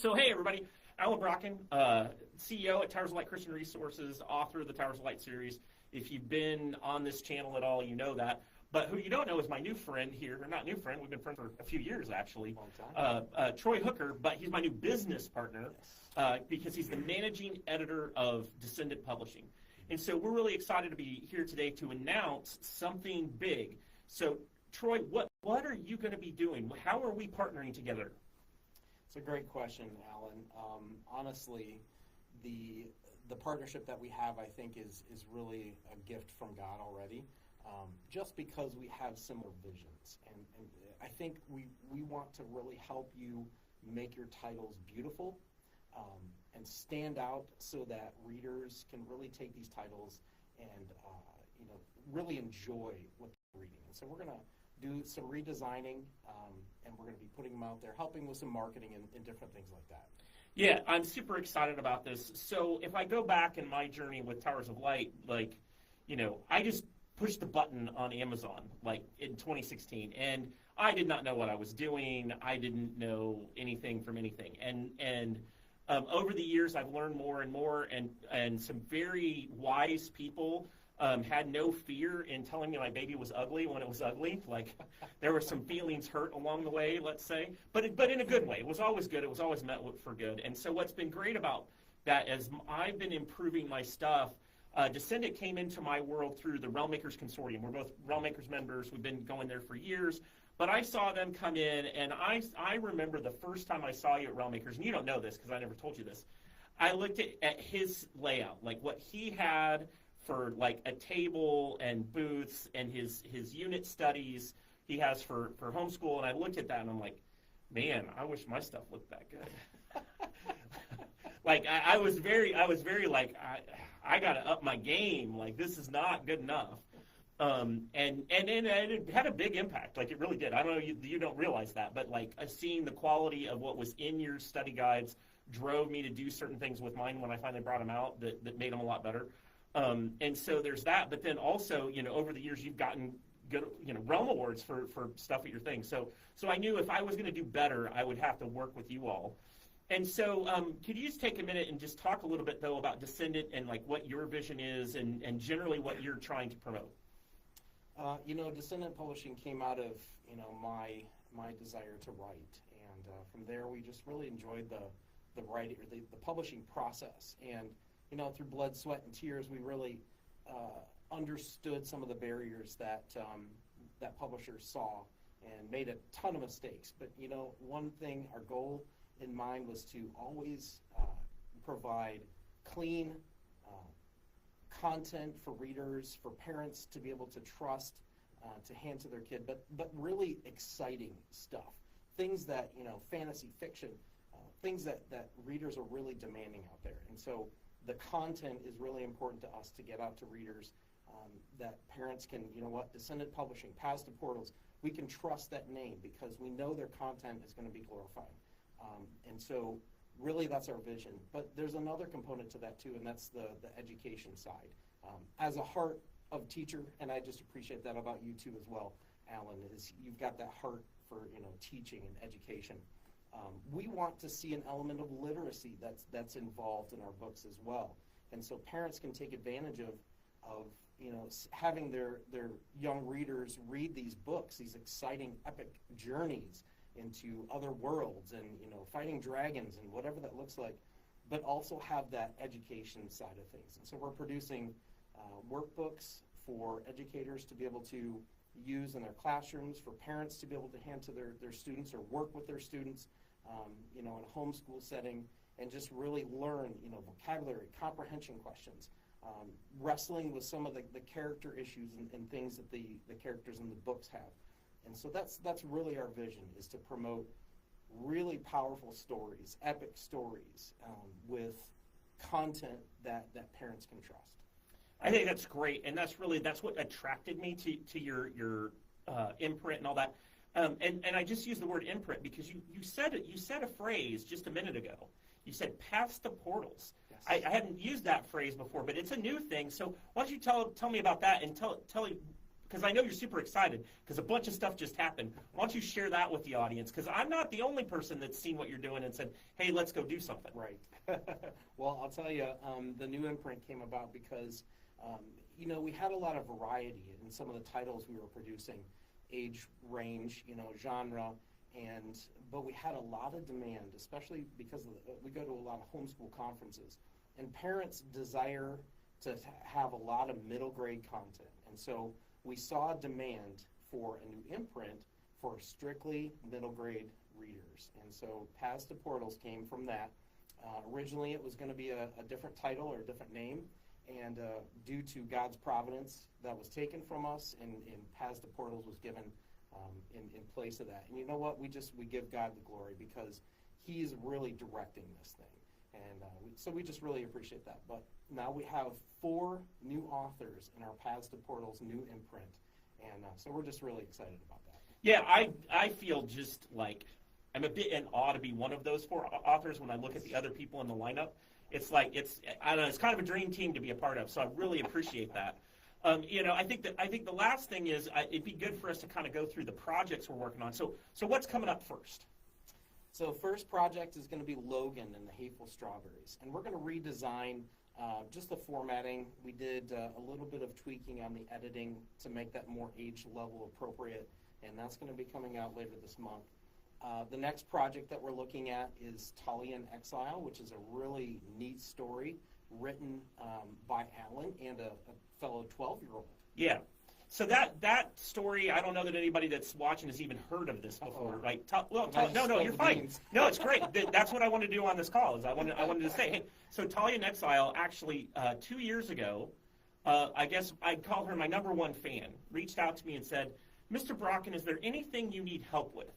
So hey everybody, Alan Brocken, CEO at Towers of Light Christian Resources, author of the Towers of Light series. If you've been on this channel at all, you know that. But who you don't know is my new friend here, or not new friend, we've been friends for a few years actually, Troy Hooker, but he's my new business partner because he's the managing editor of Descendant Publishing. And so we're really excited to be here today to announce something big. So Troy, what are you going to be doing? How are we partnering together? It's a great question, Alan. Honestly, the partnership that we have, I think, is really a gift from God already, just because we have similar visions. And I think we want to really help you make your titles beautiful and stand out so that readers can really take these titles and really enjoy what they're reading. And so we're going to do some redesigning, and we're going to be putting them out there, helping with some marketing and different things like that. Yeah, I'm super excited about this. So if I go back in my journey with Towers of Light, I just pushed the button on Amazon, in 2016, and I did not know what I was doing. I didn't know anything from anything. And over the years, I've learned more and more, and some very wise people had no fear in telling me my baby was ugly when it was ugly. There were some feelings hurt along the way, let's say, but in a good way. It was always good. It was always meant for good. And so what's been great about that is I've been improving my stuff. Descendant came into my world through the Realmmakers Consortium. We're both Realmmakers members. We've been going there for years. But I saw them come in, and I remember the first time I saw you at Realmmakers, and you don't know this because I never told you this. I looked at his layout, what he had for a table and booths and his unit studies he has for homeschool, and I looked at that and I'm like, man, I wish my stuff looked that good. I was very I gotta up my game. This is not good enough. And it had a big impact. It really did. I don't know, you don't realize that, but seeing the quality of what was in your study guides drove me to do certain things with mine when I finally brought them out that made them a lot better. And so there's that, but then also, over the years you've gotten good, Realm Awards for stuff at your thing. So I knew if I was going to do better, I would have to work with you all. And so could you just take a minute and just talk a little bit though about Descendant and what your vision is and generally what you're trying to promote? Descendant Publishing came out of, my desire to write. And from there we just really enjoyed the writing, the publishing process. And through blood, sweat, and tears, we really understood some of the barriers that publishers saw and made a ton of mistakes. But, one thing, our goal in mind was to always provide clean content for readers, for parents to be able to trust, to hand to their kid, but really exciting stuff. Things that, fantasy fiction, things that readers are really demanding out there. And so the content is really important to us to get out to readers, that parents can, Descendant Publishing, Paths to Portals, we can trust that name because we know their content is going to be glorified. And so really that's our vision. But there's another component to that too, and that's the education side. As a heart of teacher, and I just appreciate that about you too as well, Alan, is you've got that heart for, teaching and education. We want to see an element of literacy that's involved in our books as well. And so parents can take advantage of having their young readers read these books, these exciting epic journeys into other worlds and, fighting dragons and whatever that looks like, but also have that education side of things. And so we're producing workbooks for educators to be able to use in their classrooms, for parents to be able to hand to their students or work with their students, in a homeschool setting, and just really learn, vocabulary, comprehension questions, wrestling with some of the character issues and things that the characters in the books have. And so that's really our vision, is to promote really powerful stories, epic stories, with content that parents can trust. I think that's great, and that's what attracted me to your imprint and all that. And I just use the word imprint because you said a phrase just a minute ago. You said Paths to Portals. Yes. I hadn't used that phrase before, but it's a new thing. So why don't you tell me about that and because I know you're super excited because a bunch of stuff just happened. Why don't you share that with the audience? Because I'm not the only person that's seen what you're doing and said, hey, let's go do something. Right. Well, I'll tell you, the new imprint came about because, we had a lot of variety in some of the titles we were producing, age range, genre, but we had a lot of demand, especially because we go to a lot of homeschool conferences, and parents desire to have a lot of middle grade content. And so we saw demand for a new imprint for strictly middle grade readers. And so Paths to Portals came from that. Originally it was going to be a different title or a different name, and due to God's providence, that was taken from us, and Paths to Portals was given in place of that. And you know what? We give God the glory because He's really directing this thing. And so we just really appreciate that. But now we have 4 new authors in our Paths to Portals new imprint. And so we're just really excited about that. Yeah, I feel just like I'm a bit in awe to be one of those 4 authors when I look at the other people in the lineup. It's like, I don't know, it's kind of a dream team to be a part of, so I really appreciate that. I think the last thing is it'd be good for us to kind of go through the projects we're working on. So what's coming up first? So first project is going to be Logan and the Hateful Strawberries. And we're going to redesign just the formatting. We did a little bit of tweaking on the editing to make that more age level appropriate, and that's going to be coming out later this month. The next project that we're looking at is Talia in Exile, which is a really neat story written by Alan and a fellow 12-year-old. Yeah. So that story, I don't know that anybody that's watching has even heard of this before, right? No, you're fine. No, it's great. That's what I wanted to do on this call. Is I wanted to say, hey, so Talia in Exile actually 2 years ago, I guess I'd call her my #1 fan, reached out to me and said, Mr. Brocken, is there anything you need help with?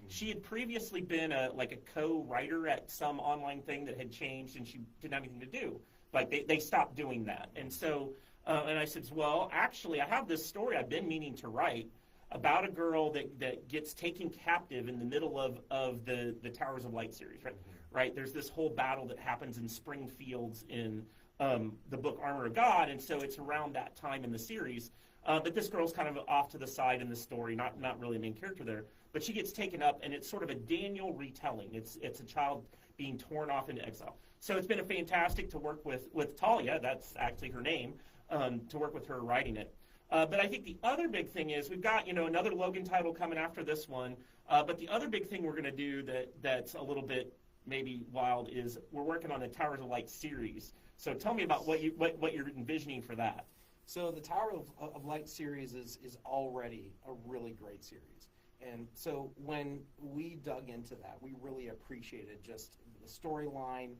She had previously been a co-writer at some online thing that had changed, and she didn't have anything to do. Like they stopped doing that, and so. And I said, well, actually, I have this story I've been meaning to write about a girl that gets taken captive in the middle of the Towers of Light series, right? Mm-hmm. Right? There's this whole battle that happens in Springfields in the book Armor of God, and so it's around that time in the series. But this girl's kind of off to the side in the story, not really a main character there. But she gets taken up, and it's sort of a Daniel retelling. It's a child being torn off into exile. So it's been fantastic to work with Talia, that's actually her name, to work with her writing it. But I think the other big thing is we've got another Logan title coming after this one. But the other big thing we're going to do that's a little bit maybe wild is we're working on the Towers of Light series. So tell me about what you're envisioning for that. So the Tower of Light series is already a really great series. And so when we dug into that, we really appreciated just the storyline.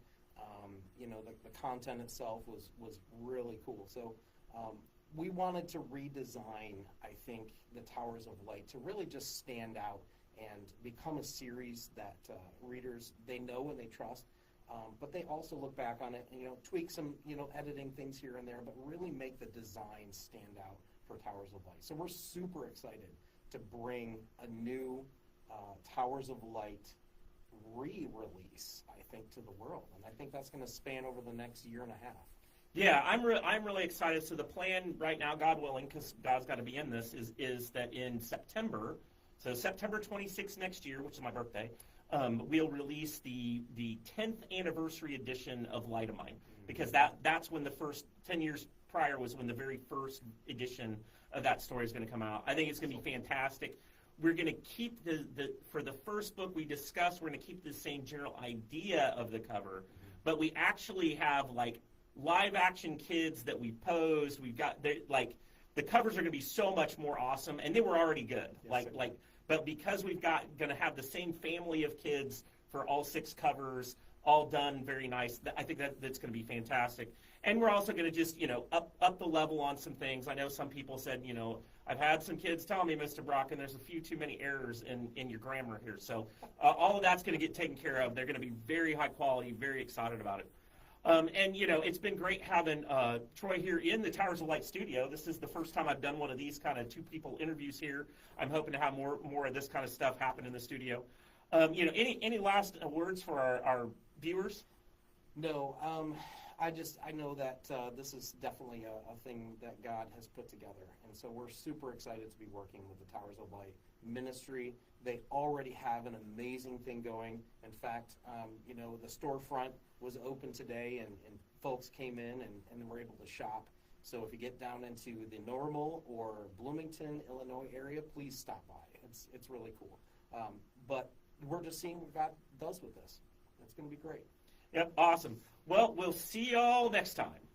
The content itself was really cool. So we wanted to redesign, I think, the Towers of Light to really just stand out and become a series that readers, they know and they trust, but they also look back on it and, tweak some, editing things here and there, but really make the design stand out for Towers of Light. So we're super excited to bring a new Towers of Light re-release, I think, to the world. And I think that's going to span over the next year and a half. Yeah, I'm really excited. So the plan right now, God willing, because God's got to be in this, is that in September, so September 26th next year, which is my birthday, we'll release the 10th anniversary edition of Light of Mine, because that's when the first 10 years prior was when the very first edition of that story is going to come out. I think it's going to be fantastic. We're going to keep for the first book we discussed, we're going to keep the same general idea of the cover, but we actually have live action kids that we posed. We've got the covers are going to be so much more awesome, and they were already good. Yes, But because we've going to have the same family of kids for all 6 covers, all done very nice. I think that's going to be fantastic. And we're also going to just up the level on some things. I know some people said I've had some kids tell me, Mr. Brocken, there's a few too many errors in your grammar here. So all of that's going to get taken care of. They're going to be very high quality, very excited about it. And it's been great having Troy here in the Towers of Light studio. This is the first time I've done one of these kind of 2-people interviews here. I'm hoping to have more of this kind of stuff happen in the studio. Any last words for our viewers? No. I know that this is definitely a thing that God has put together, and so we're super excited to be working with the Towers of Light ministry. They already have an amazing thing going. In fact, the storefront was open today, and folks came in and were able to shop. So if you get down into the Normal or Bloomington, Illinois area, please stop by. It's really cool. But we're just seeing what God does with this. It's going to be great. Yep, awesome. Well, we'll see y'all next time.